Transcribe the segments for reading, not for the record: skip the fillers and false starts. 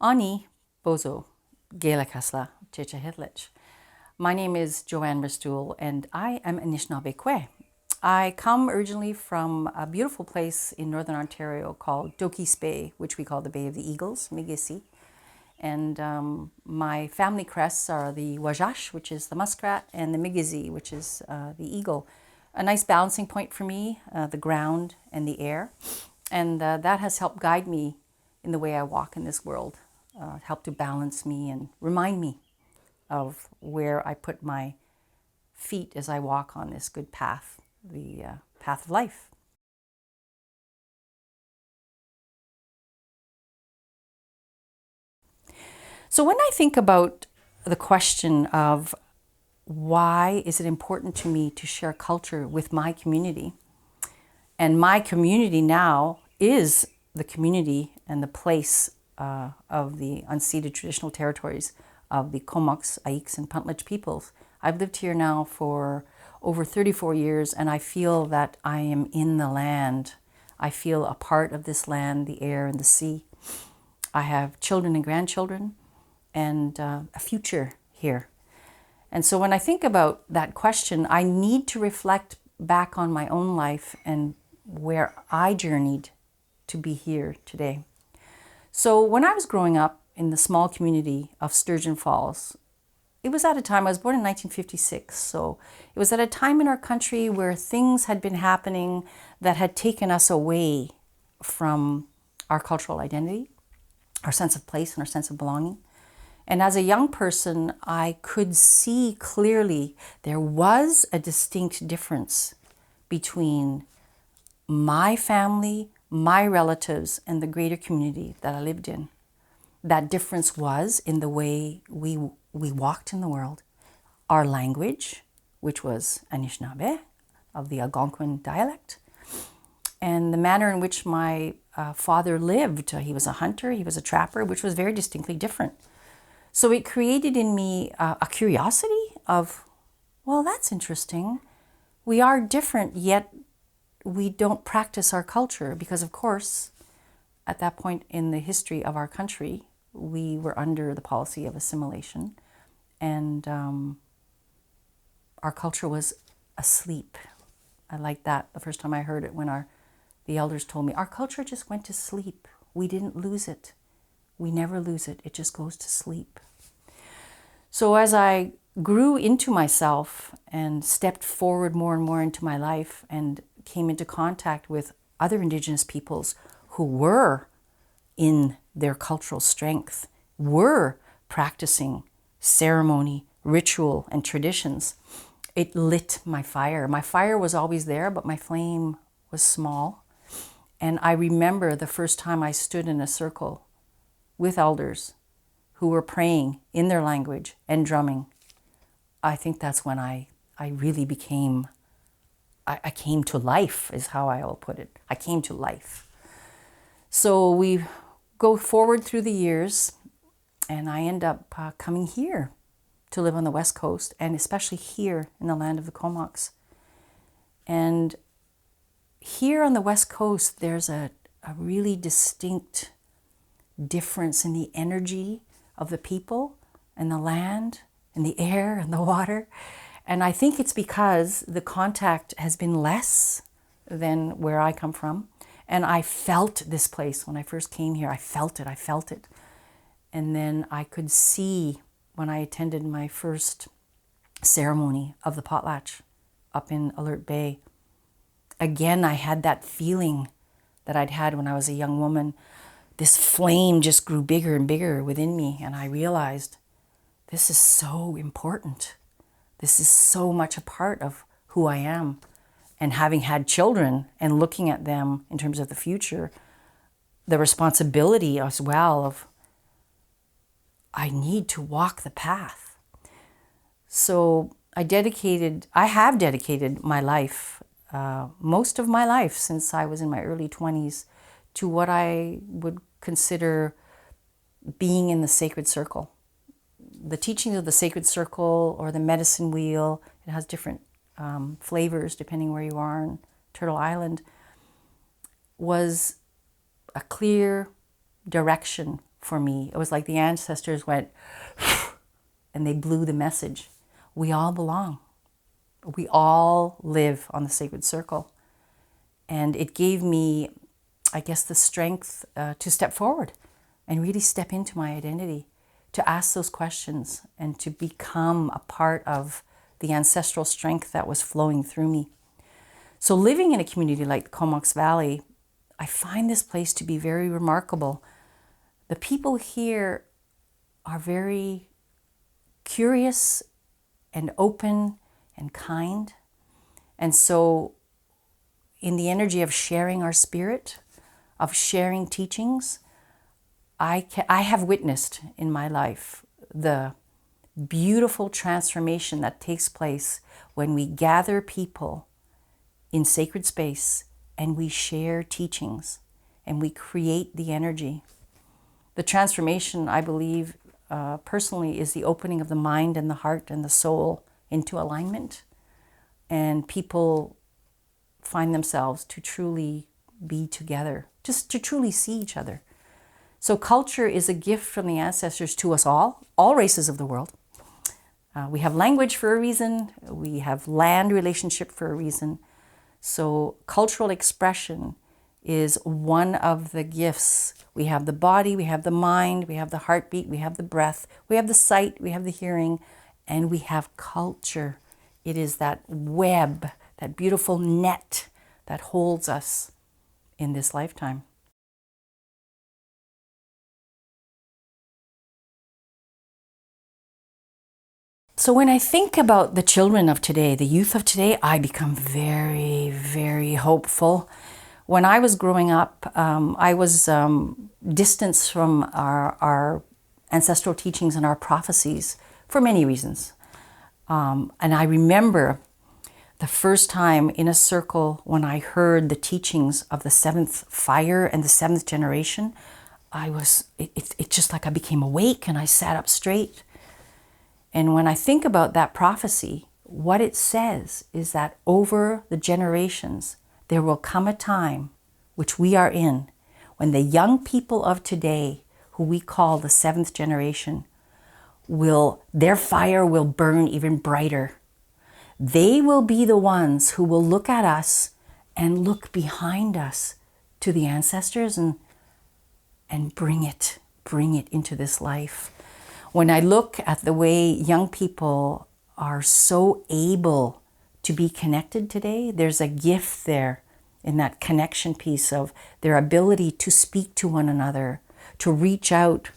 Ani Bozo Gela Kasla Checha Hitlich. My name is Joann Restoule and I am Anishinaabe Kwe. I come originally from a beautiful place in Northern Ontario called Dokis Bay, which we call the Bay of the Eagles, Miigwesi. And my family crests are the Wajash, which is the muskrat, and the Miigwesi, which is the eagle. A nice balancing point for me, the ground and the air. And that has helped guide me in the way I walk in this world, helped to balance me and remind me of where I put my feet as I walk on this good path, the path of life. So when I think about the question of why is it important to me to share culture with my community, and my community now is the community and the place of the unceded traditional territories of the Comox, Aiks, and Puntlich peoples. I've lived here now for over 34 years, and I feel that I am in the land. I feel a part of this land, the air, and the sea. I have children and grandchildren, and a future here. And so when I think about that question, I need to reflect back on my own life and where I journeyed to be here today. So when I was growing up in the small community of Sturgeon Falls, it was at a time, I was born in 1956, so it was at a time in our country where things had been happening that had taken us away from our cultural identity, our sense of place, and our sense of belonging. And as a young person, I could see clearly there was a distinct difference between my family, my relatives, and the greater community that I lived in. That difference was in the way we walked in the world, our language, which was Anishinaabe, of the Algonquin dialect, and the manner in which my father lived. He was a hunter, he was a trapper, which was very distinctly different. So it created in me a curiosity of, well, that's interesting. We are different, yet we don't practice our culture because, of course, at that point in the history of our country, we were under the policy of assimilation, and our culture was asleep. I liked that the first time I heard it when the elders told me, our culture just went to sleep. We didn't lose it. We never lose it. It just goes to sleep. So as I grew into myself and stepped forward more and more into my life and came into contact with other Indigenous peoples who were in their cultural strength, were practicing ceremony, ritual, and traditions, it lit my fire. My fire was always there, but my flame was small. And I remember the first time I stood in a circle with elders who were praying in their language and drumming. I think that's when I really became, I came to life, is how I'll put it. I came to life. So we go forward through the years, and I end up coming here to live on the West Coast, and especially here in the land of the Comox. And here on the West Coast, there's a really distinct difference in the energy of the people and the land and the air and the water. And I think it's because the contact has been less than where I come from. And I felt this place when I first came here. I felt it. And then I could see when I attended my first ceremony of the potlatch up in Alert Bay. Again, I had that feeling that I'd had when I was a young woman. This flame just grew bigger and bigger within me, and I realized this is so important. This is so much a part of who I am. And having had children and looking at them in terms of the future, the responsibility as well of I need to walk the path. So I have dedicated my life, most of my life since I was in my early 20s, to what I would consider being in the sacred circle. The teachings of the sacred circle or the medicine wheel, it has different flavors depending where you are in Turtle Island, was a clear direction for me. It was like the ancestors went and they blew the message. We all belong. We all live on the sacred circle. And it gave me, I guess, the strength to step forward and really step into my identity, to ask those questions and to become a part of the ancestral strength that was flowing through me. So living in a community like the Comox Valley, I find this place to be very remarkable. The people here are very curious and open and kind. And so in the energy of sharing our spirit, of sharing teachings, I have witnessed in my life the beautiful transformation that takes place when we gather people in sacred space and we share teachings and we create the energy. The transformation, I believe, personally, is the opening of the mind and the heart and the soul into alignment. And people find themselves to truly be together, just to truly see each other. So culture is a gift from the ancestors to us all races of the world. We have language for a reason. We have land relationship for a reason. So cultural expression is one of the gifts. We have the body, we have the mind, we have the heartbeat, we have the breath, we have the sight, we have the hearing, and we have culture. It is that web, that beautiful net that holds us in this lifetime. So when I think about the children of today, the youth of today, I become very, very hopeful. When I was growing up, I was distanced from our ancestral teachings and our prophecies for many reasons. And I remember the first time in a circle when I heard the teachings of the seventh fire and the seventh generation, it just like I became awake and I sat up straight. And when I think about that prophecy, what it says is that over the generations, there will come a time, which we are in, when the young people of today, who we call the seventh generation, their fire will burn even brighter. They will be the ones who will look at us and look behind us to the ancestors and bring it into this life. When I look at the way young people are so able to be connected today, there's a gift there in that connection piece of their ability to speak to one another, to reach out.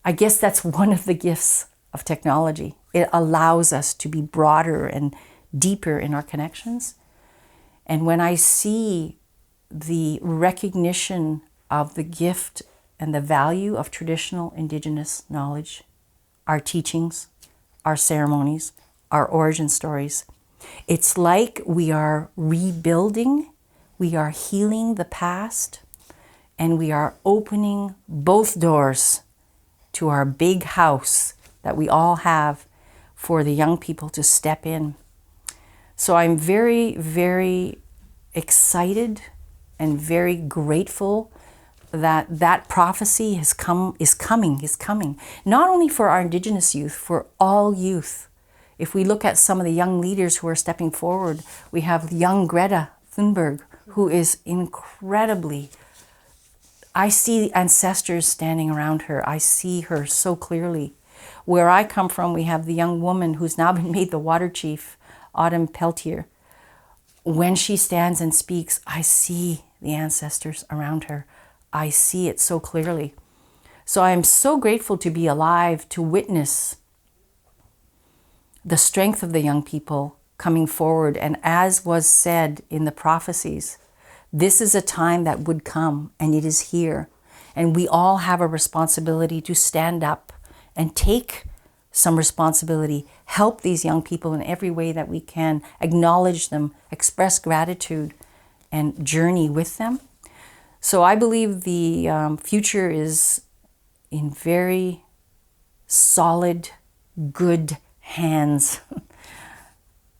I guess that's one of the gifts of technology. It allows us to be broader and deeper in our connections. And when I see the recognition of the gift and the value of traditional Indigenous knowledge, our teachings, our ceremonies, our origin stories, it's like we are rebuilding, we are healing the past, and we are opening both doors to our big house that we all have for the young people to step in. So I'm very, very excited and very grateful that prophecy is coming, not only for our Indigenous youth, for all youth. If we look at some of the young leaders who are stepping forward, we have young Greta Thunberg, who is incredibly, I see ancestors standing around her. I see her so clearly. Where I come from, we have the young woman who's now been made the water chief, Autumn Peltier. When she stands and speaks, I see the ancestors around her. I see it so clearly. So I am so grateful to be alive, to witness the strength of the young people coming forward. And as was said in the prophecies, this is a time that would come, and it is here. And we all have a responsibility to stand up and take some responsibility, help these young people in every way that we can, acknowledge them, express gratitude, and journey with them. So I believe the future is in very solid, good hands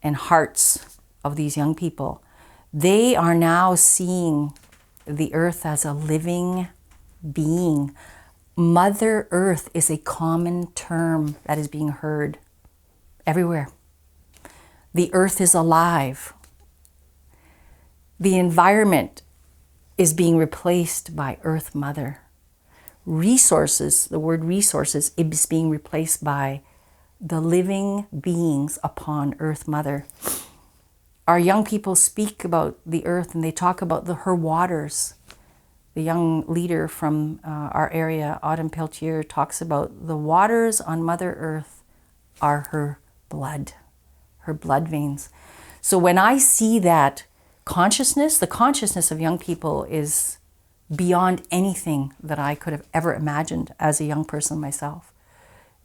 and hearts of these young people. They are now seeing the earth as a living being, Mother Earth is a common term that is being heard everywhere. The earth is alive. The environment is being replaced by Earth Mother. Resources, the word resources, is being replaced by the living beings upon Earth Mother. Our young people speak about the earth and they talk about her waters. The young leader from our area, Autumn Peltier, talks about the waters on Mother Earth are her blood veins. So when I see that consciousness, the consciousness of young people is beyond anything that I could have ever imagined as a young person myself.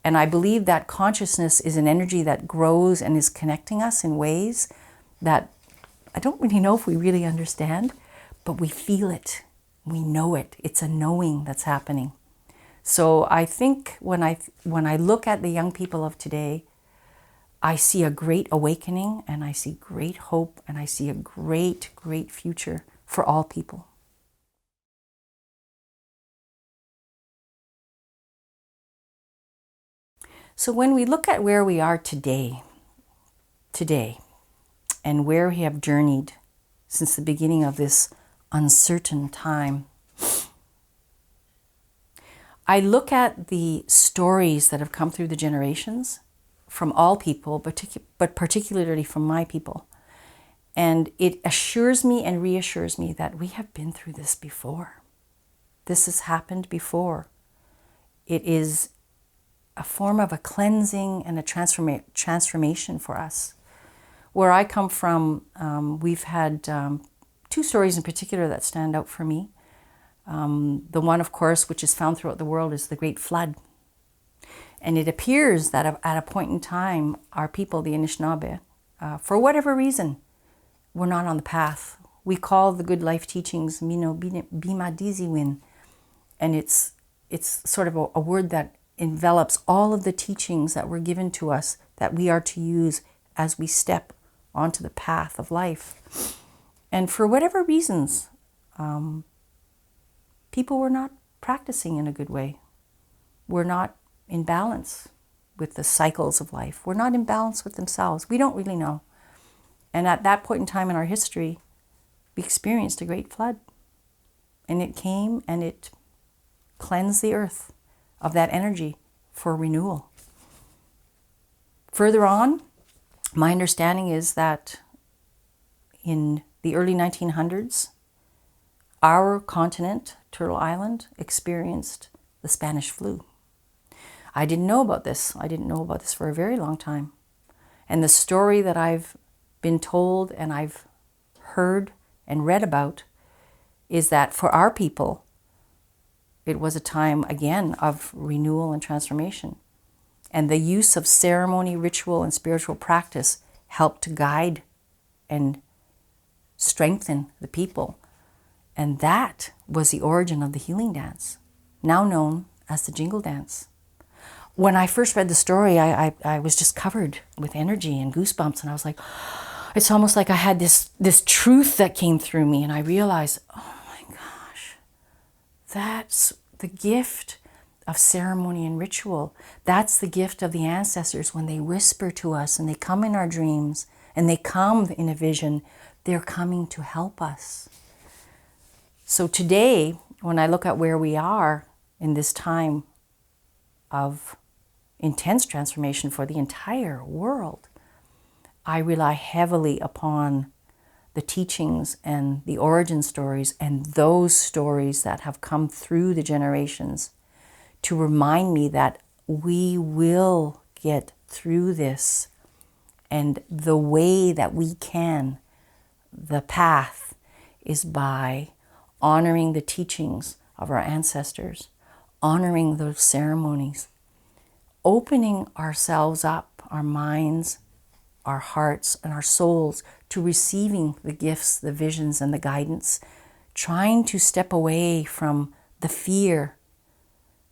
And I believe that consciousness is an energy that grows and is connecting us in ways that I don't really know if we really understand, but we feel it. We know it. It's a knowing that's happening. So I think when I look at the young people of today, I see a great awakening and I see great hope and I see a great, great future for all people. So when we look at where we are today, and where we have journeyed since the beginning of this uncertain time, I look at the stories that have come through the generations from all people, but particularly from my people. And it assures me and reassures me that we have been through this before. This has happened before. It is a form of a cleansing and a transformation for us. Where I come from, we've had two stories in particular that stand out for me. The one, of course, which is found throughout the world, is the Great Flood. And it appears that at a point in time, our people, the Anishinaabe, for whatever reason, were not on the path. We call the good life teachings Mino Bima Diziwin. And it's sort of a word that envelops all of the teachings that were given to us that we are to use as we step onto the path of life. And for whatever reasons, people were not practicing in a good way. We're not in balance with the cycles of life. We're not in balance with themselves. We don't really know. And at that point in time in our history, we experienced a great flood. And it came and it cleansed the earth of that energy for renewal. Further on, my understanding is that in the early 1900s, our continent, Turtle Island, experienced the Spanish flu. I didn't know about this. I didn't know about this for a very long time. And the story that I've been told and I've heard and read about is that for our people, it was a time, again, of renewal and transformation. And the use of ceremony, ritual, and spiritual practice helped to guide and strengthen the people. And that was the origin of the healing dance, now known as the jingle dance. When I first read the story, I was just covered with energy and goosebumps. And I was like, it's almost like I had this truth that came through me. And I realized, oh my gosh, that's the gift of ceremony and ritual. That's the gift of the ancestors when they whisper to us and they come in our dreams and they come in a vision. They're coming to help us. So today, when I look at where we are in this time of intense transformation for the entire world, I rely heavily upon the teachings and the origin stories and those stories that have come through the generations to remind me that we will get through this. And the way that we can, the path, is by honoring the teachings of our ancestors, honoring those ceremonies, opening ourselves up, our minds, our hearts, and our souls to receiving the gifts, the visions, and the guidance, trying to step away from the fear,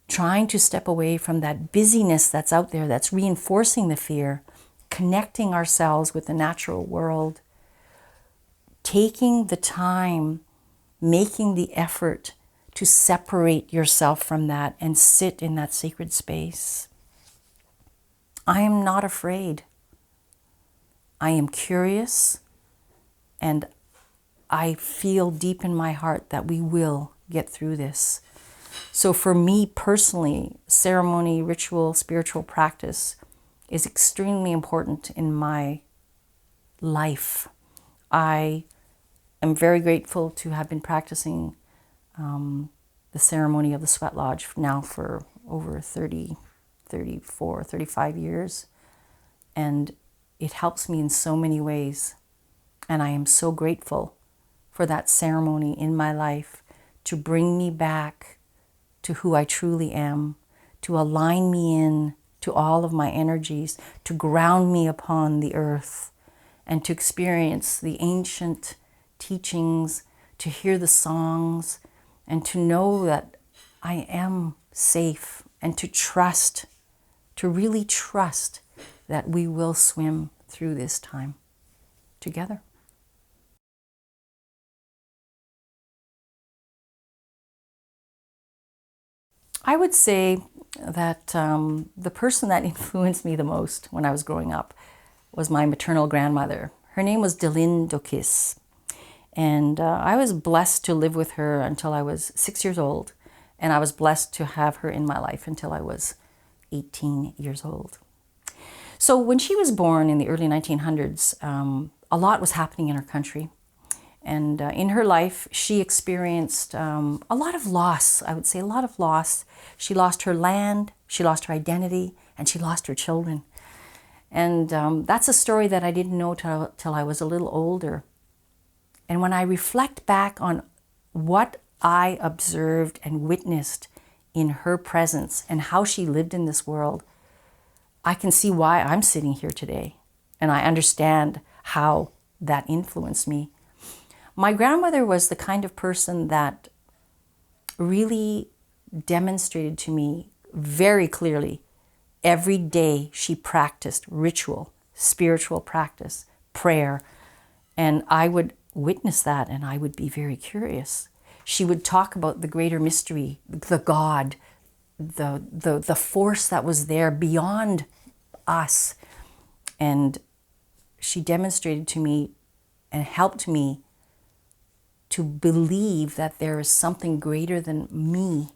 trying to step away from that busyness that's out there that's reinforcing the fear, connecting ourselves with the natural world, taking the time, making the effort to separate yourself from that and sit in that sacred space. I am not afraid. I am curious, and I feel deep in my heart that we will get through this. So for me personally, ceremony, ritual, spiritual practice is extremely important in my life. I am very grateful to have been practicing the ceremony of the Sweat Lodge now for over 30, 34, 35 years. And it helps me in so many ways. And I am so grateful for that ceremony in my life to bring me back to who I truly am, to align me in to all of my energies, to ground me upon the earth, and to experience the ancient teachings, to hear the songs, and to know that I am safe, and to trust, to really trust that we will swim through this time together. I would say that the person that influenced me the most when I was growing up was my maternal grandmother. Her name was Delin Dokis. And I was blessed to live with her until I was 6 years old. And I was blessed to have her in my life until I was 18 years old. So when she was born in the early 1900s, a lot was happening in her country. And in her life, she experienced a lot of loss, I would say a lot of loss. She lost her land, she lost her identity, and she lost her children. And that's a story that I didn't know till I was a little older. And when I reflect back on what I observed and witnessed in her presence and how she lived in this world, I can see why I'm sitting here today. And I understand how that influenced me. My grandmother was the kind of person that really demonstrated to me very clearly every day she practiced ritual, spiritual practice, prayer. And I would witness that and I would be very curious. She would talk about the greater mystery, the God, the force that was there beyond us. And she demonstrated to me and helped me to believe that there is something greater than me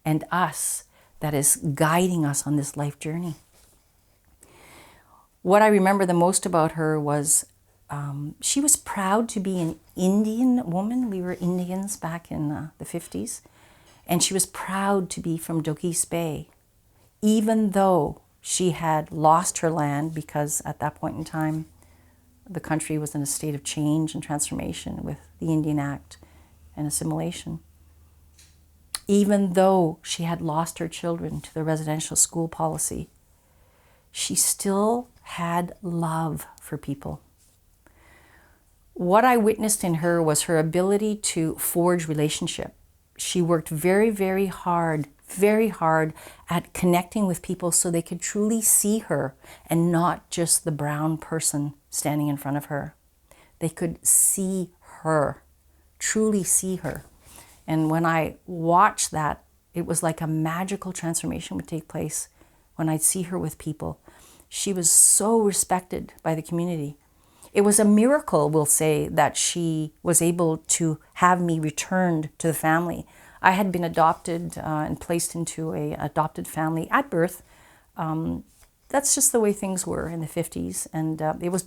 and us that is guiding us on this life journey. What I remember the most about her was she was proud to be an Indian woman. We were Indians back in the 50s. And she was proud to be from Dokis Bay, even though she had lost her land because at that point in time, the country was in a state of change and transformation with the Indian Act and assimilation. Even though she had lost her children to the residential school policy, she still had love for people. What I witnessed in her was her ability to forge relationship. She worked very, very hard at connecting with people so they could truly see her and not just the brown person standing in front of her. They could see her, truly see her. And when I watched that, it was like a magical transformation would take place when I'd see her with people. She was so respected by the community. It was a miracle, we'll say, that she was able to have me returned to the family. I had been adopted and placed into an adopted family at birth. That's just the way things were in the 50s. And it was,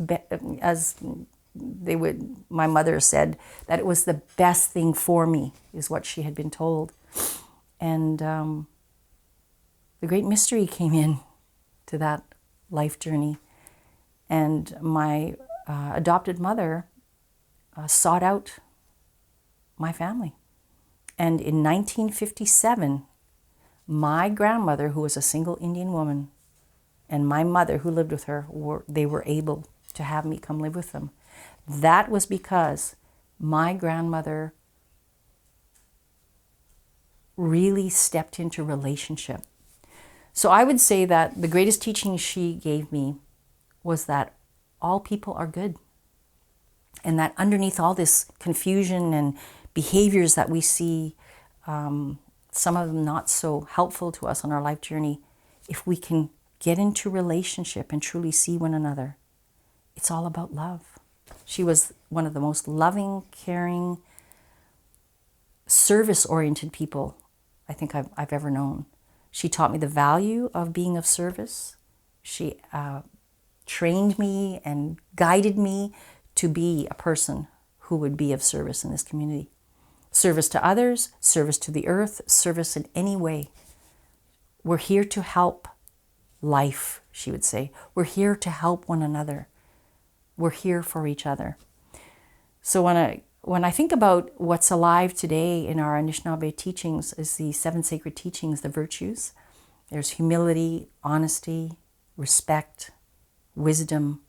my mother said, that it was the best thing for me, is what she had been told. And the great mystery came in to that life journey. And my adopted mother sought out my family. And in 1957, my grandmother, who was a single Indian woman, and my mother, who lived with her, they were able to have me come live with them. That was because my grandmother really stepped into relationship. So I would say that the greatest teaching she gave me was that all people are good. And that underneath all this confusion and behaviors that we see some of them not so helpful to us on our life journey, if we can get into relationship and truly see one another, it's all about love. She was one of the most loving, caring, service-oriented people I think I've ever known. She taught me the value of being of service. She trained me and guided me to be a person who would be of service in this community. Service to others, service to the earth, service in any way. We're here to help life, she would say. We're here to help one another. We're here for each other. So when I think about what's alive today in our Anishinaabe teachings is the 7 sacred teachings, the virtues. There's humility, honesty, respect, wisdom,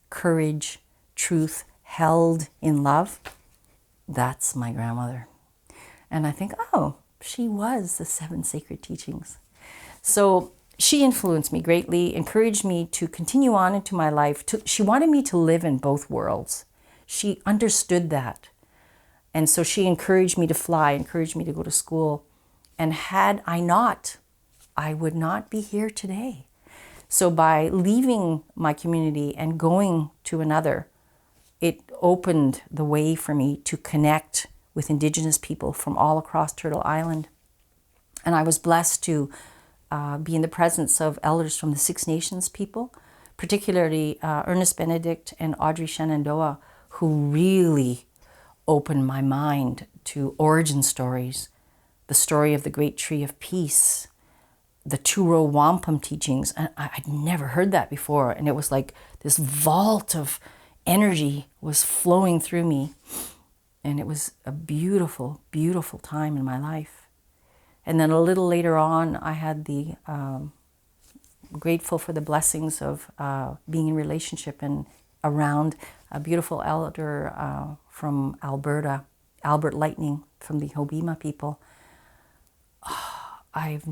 courage, truth, held in love. That's my grandmother. And I think, oh, she was the 7 sacred teachings. So she influenced me greatly, encouraged me to continue on into my life. She wanted me to live in both worlds. She understood that. And so she encouraged me to fly, encouraged me to go to school. And had I not, I would not be here today. So by leaving my community and going to another, it opened the way for me to connect with Indigenous people from all across Turtle Island. And I was blessed to be in the presence of elders from the Six Nations people, particularly Ernest Benedict and Audrey Shenandoah, who really opened my mind to origin stories, the story of the Great Tree of Peace, the Turo Wampum teachings. And I'd never heard that before. And it was like this vault of energy was flowing through me. And it was a beautiful, beautiful time in my life. And then a little later on, I had the grateful for the blessings of being in relationship and around a beautiful elder from Alberta, Albert Lightning from the Hobima people. I had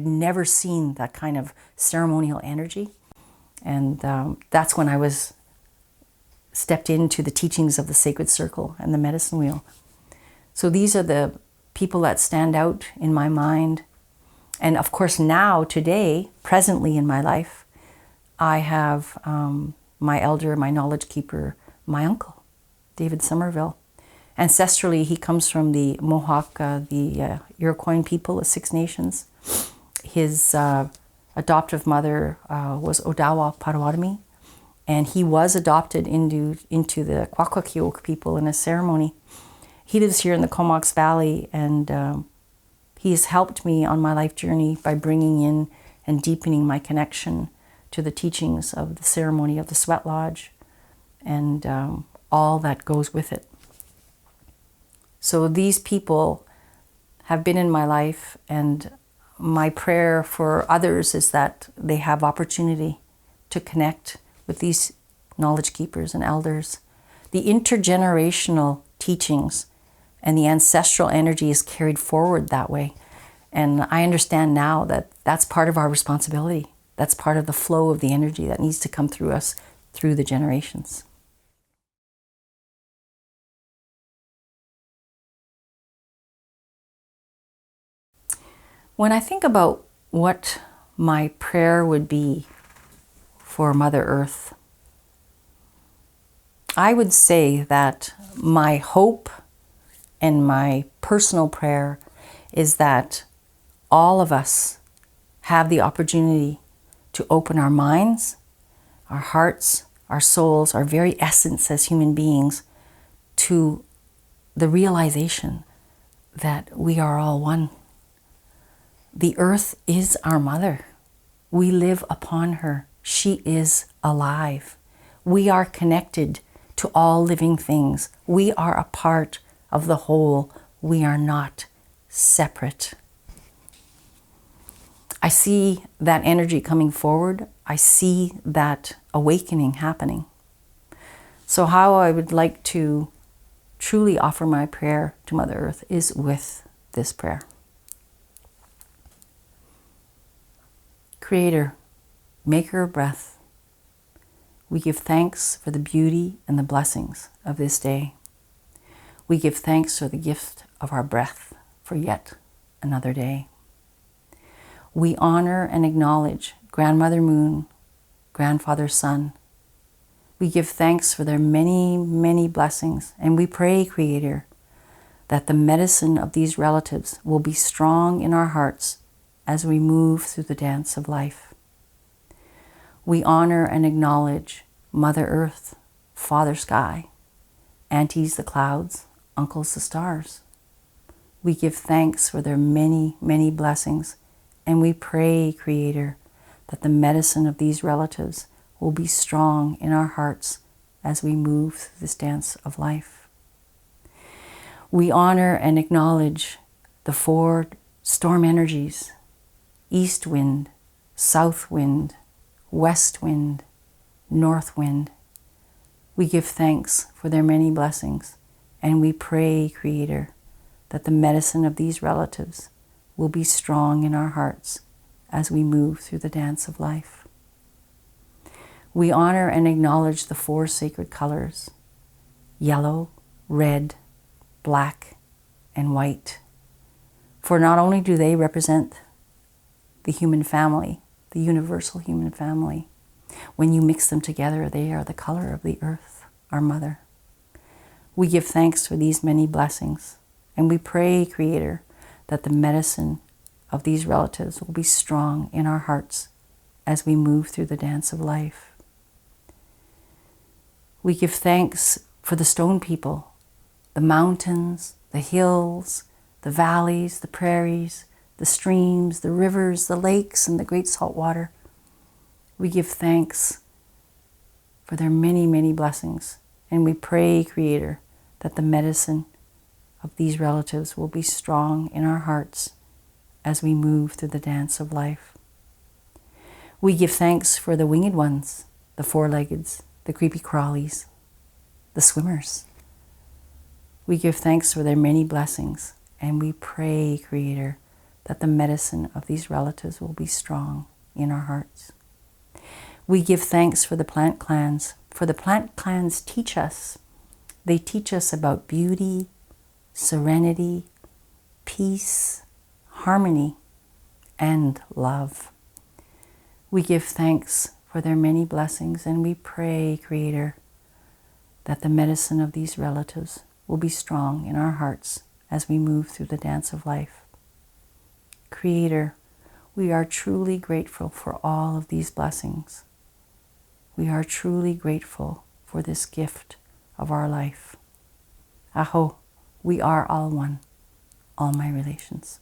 never seen that kind of ceremonial energy. And that's when I was stepped into the teachings of the Sacred Circle and the Medicine Wheel. So these are the people that stand out in my mind. And of course now, today, presently in my life, I have my elder, my knowledge keeper, my uncle, David Somerville. Ancestrally, he comes from the Mohawk, the Iroquois people, the Six Nations. His adoptive mother was Odawa Potawatomi, and he was adopted into the Kwakwaka'wakw people in a ceremony. He lives here in the Comox Valley, and he has helped me on my life journey by bringing in and deepening my connection to the teachings of the ceremony of the Sweat Lodge and all that goes with it. So these people have been in my life, and my prayer for others is that they have opportunity to connect with these knowledge keepers and elders. The intergenerational teachings and the ancestral energy is carried forward that way. And I understand now that that's part of our responsibility. That's part of the flow of the energy that needs to come through us through the generations. When I think about what my prayer would be for Mother Earth, I would say that my hope and my personal prayer is that all of us have the opportunity to open our minds, our hearts, our souls, our very essence as human beings to the realization that we are all one. The earth is our mother. We live upon her. She is alive. We are connected to all living things. We are a part of the whole. We are not separate. I see that energy coming forward. I see that awakening happening. So how I would like to truly offer my prayer to Mother Earth is with this prayer. Creator, Maker of breath, we give thanks for the beauty and the blessings of this day. We give thanks for the gift of our breath for yet another day. We honor and acknowledge Grandmother Moon, Grandfather Sun. We give thanks for their many, many blessings, and we pray, Creator, that the medicine of these relatives will be strong in our hearts as we move through the dance of life. We honor and acknowledge Mother Earth, Father Sky, Aunties the clouds, Uncles the stars. We give thanks for their many, many blessings, and we pray, Creator, that the medicine of these relatives will be strong in our hearts as we move through this dance of life. We honor and acknowledge the 4 storm energies: east wind, south wind, west wind, north wind. We give thanks for their many blessings, and we pray, Creator, that the medicine of these relatives will be strong in our hearts as we move through the dance of life. We honor and acknowledge the 4 sacred colors: yellow, red, black, and white. For not only do they represent the human family, the universal human family, when you mix them together, they are the color of the earth, our mother. We give thanks for these many blessings, and we pray, Creator, that the medicine of these relatives will be strong in our hearts as we move through the dance of life. We give thanks for the stone people, the mountains, the hills, the valleys, the prairies, the streams, the rivers, the lakes, and the great salt water. We give thanks for their many, many blessings, and we pray, Creator, that the medicine of these relatives will be strong in our hearts as we move through the dance of life. We give thanks for the winged ones, the 4-leggeds, the creepy crawlies, the swimmers. We give thanks for their many blessings, and we pray, Creator, that the medicine of these relatives will be strong in our hearts. We give thanks for the plant clans, for the plant clans teach us. They teach us about beauty, serenity, peace, harmony, and love. We give thanks for their many blessings, and we pray, Creator, that the medicine of these relatives will be strong in our hearts as we move through the dance of life. Creator, we are truly grateful for all of these blessings. We are truly grateful for this gift of our life. Aho, we are all one, all my relations.